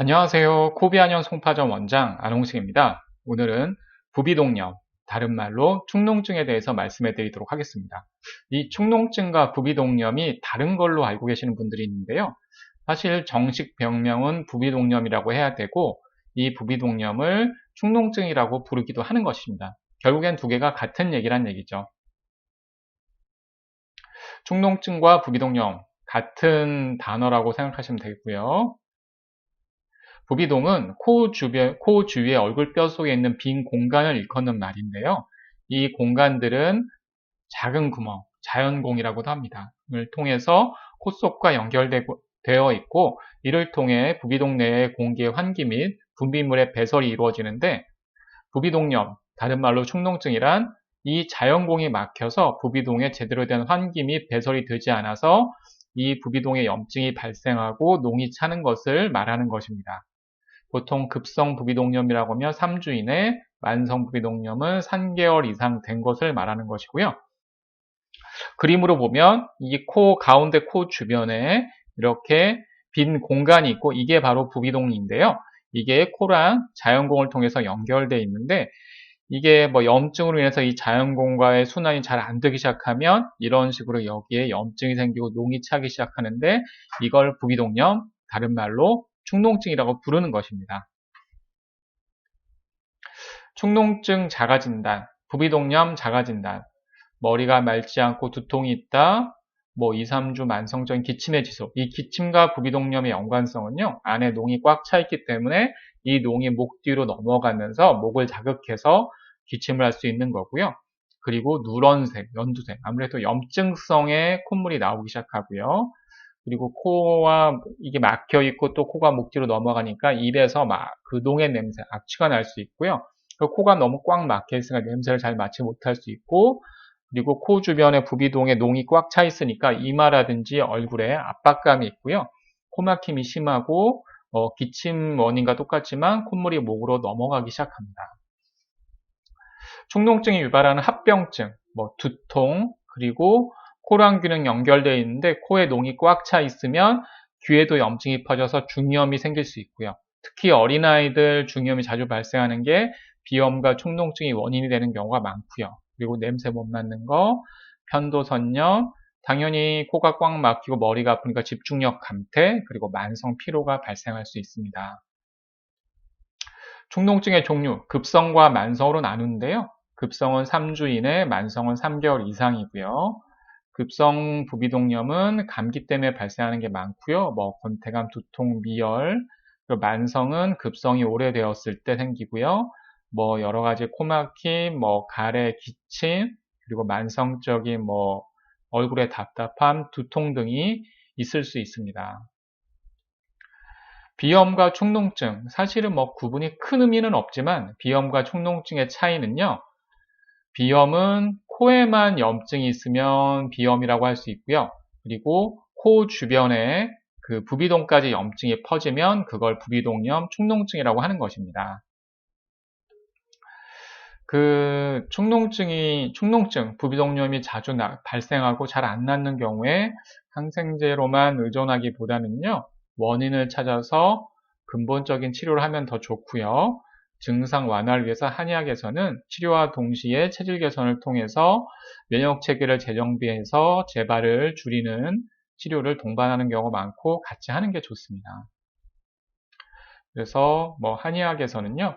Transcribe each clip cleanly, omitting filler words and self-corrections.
안녕하세요. 코비안현 송파점 원장 안홍식입니다. 오늘은 부비동염, 다른 말로 축농증에 대해서 말씀해 드리도록 하겠습니다. 이 축농증과 부비동염이 다른 걸로 알고 계시는 분들이 있는데요. 사실 정식 병명은 부비동염이라고 해야 되고, 이 부비동염을 축농증이라고 부르기도 하는 것입니다. 결국엔 두 개가 같은 얘기란 얘기죠. 축농증과 부비동염, 같은 단어라고 생각하시면 되고요. 부비동은 코 주위의 얼굴뼈 속에 있는 빈 공간을 일컫는 말인데요. 이 공간들은 작은 구멍, 자연공이라고도 합니다. 을 통해서 코 속과 연결되어 있고, 이를 통해 부비동 내의 공기의 환기 및 분비물의 배설이 이루어지는데, 부비동염, 다른 말로 축농증이란 이 자연공이 막혀서 부비동에 제대로 된 환기 및 배설이 되지 않아서 이 부비동에 염증이 발생하고 농이 차는 것을 말하는 것입니다. 보통 급성 부비동염이라고 하면 3주 이내, 만성 부비동염은 3개월 이상 된 것을 말하는 것이고요. 그림으로 보면 이 코 가운데 코 주변에 이렇게 빈 공간이 있고, 이게 바로 부비동인데요. 이게 코랑 자연공을 통해서 연결되어 있는데, 이게 뭐 염증으로 인해서 이 자연공과의 순환이 잘 안 되기 시작하면 이런 식으로 여기에 염증이 생기고 농이 차기 시작하는데, 이걸 부비동염, 다른 말로 축농증이라고 부르는 것입니다. 축농증 자가진단, 부비동염 자가진단, 머리가 맑지 않고 두통이 있다, 2, 3주 만성적인 기침의 지속. 이 기침과 부비동염의 연관성은요, 안에 농이 꽉 차 있기 때문에 이 농이 목 뒤로 넘어가면서 목을 자극해서 기침을 할 수 있는 거고요. 그리고 누런색, 연두색, 아무래도 염증성의 콧물이 나오기 시작하고요. 그리고 코와 이게 막혀 있고 또 코가 목 뒤로 넘어가니까 입에서 막 그 농의 냄새, 악취가 날 수 있고요. 코가 너무 꽉 막혀 있으니까 냄새를 잘 맡지 못할 수 있고, 그리고 코 주변에 부비동에 농이 꽉 차 있으니까 이마라든지 얼굴에 압박감이 있고요. 코막힘이 심하고, 기침 원인과 똑같지만 콧물이 목으로 넘어가기 시작합니다. 축농증이 유발하는 합병증, 두통, 그리고 코랑 귀는 연결되어 있는데 코에 농이 꽉 차 있으면 귀에도 염증이 퍼져서 중이염이 생길 수 있고요. 특히 어린아이들 중이염이 자주 발생하는 게 비염과 축농증이 원인이 되는 경우가 많고요. 그리고 냄새 못 맡는 거, 편도선염, 당연히 코가 꽉 막히고 머리가 아프니까 집중력 감퇴, 그리고 만성 피로가 발생할 수 있습니다. 축농증의 종류, 급성과 만성으로 나누는데요. 급성은 3주 이내, 만성은 3개월 이상이고요. 급성 부비동염은 감기 때문에 발생하는 게 많고요. 권태감, 두통, 미열. 그리고 만성은 급성이 오래되었을 때 생기고요. 여러 가지 코막힘, 가래, 기침, 그리고 만성적인 얼굴의 답답함, 두통 등이 있을 수 있습니다. 비염과 축농증, 사실은 구분이 큰 의미는 없지만 비염과 축농증의 차이는요. 비염은 코에만 염증이 있으면 비염이라고 할 수 있고요. 그리고 코 주변에 그 부비동까지 염증이 퍼지면 그걸 부비동염, 축농증이라고 하는 것입니다. 그 축농증, 부비동염이 자주 발생하고 잘 안 낫는 경우에 항생제로만 의존하기보다는요, 원인을 찾아서 근본적인 치료를 하면 더 좋고요. 증상 완화를 위해서 한의학에서는 치료와 동시에 체질 개선을 통해서 면역 체계를 재정비해서 재발을 줄이는 치료를 동반하는 경우가 많고 같이 하는 게 좋습니다. 그래서 한의학에서는요,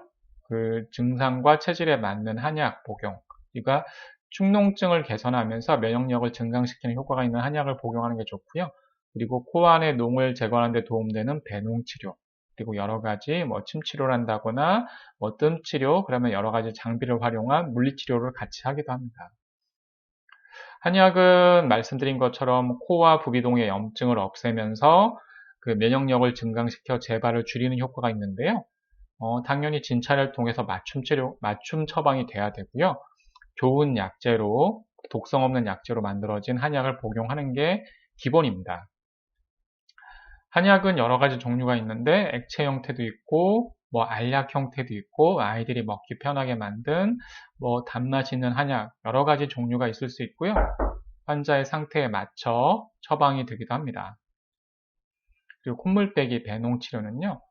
그 증상과 체질에 맞는 한약 복용, 그러니까 축농증을 개선하면서 면역력을 증강시키는 효과가 있는 한약을 복용하는 게 좋고요. 그리고 코 안의 농을 제거하는 데 도움되는 배농치료, 그리고 여러 가지 침치료를 한다거나 뜸치료, 그러면 여러 가지 장비를 활용한 물리치료를 같이 하기도 합니다. 한약은 말씀드린 것처럼 코와 부비동의 염증을 없애면서 그 면역력을 증강시켜 재발을 줄이는 효과가 있는데요. 당연히 진찰을 통해서 맞춤 처방이 돼야 되고요. 좋은 약재로, 독성 없는 약재로 만들어진 한약을 복용하는 게 기본입니다. 한약은 여러 가지 종류가 있는데 액체 형태도 있고 알약 형태도 있고 아이들이 먹기 편하게 만든 단맛 있는 한약 여러 가지 종류가 있을 수 있고요. 환자의 상태에 맞춰 처방이 되기도 합니다. 그리고 콧물 빼기 배농 치료는요.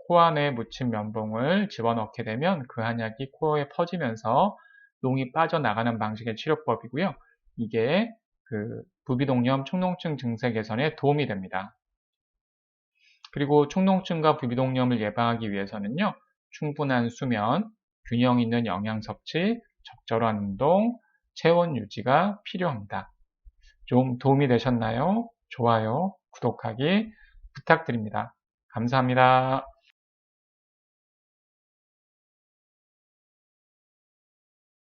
코 안에 묻힌 면봉을 집어넣게 되면 그 한약이 코에 퍼지면서 똥이 빠져나가는 방식의 치료법이고요. 이게 그 부비동염, 축농증 증세 개선에 도움이 됩니다. 그리고 축농증과 부비동염을 예방하기 위해서는요, 충분한 수면, 균형 있는 영양 섭취, 적절한 운동, 체온 유지가 필요합니다. 좀 도움이 되셨나요? 좋아요, 구독하기 부탁드립니다. 감사합니다.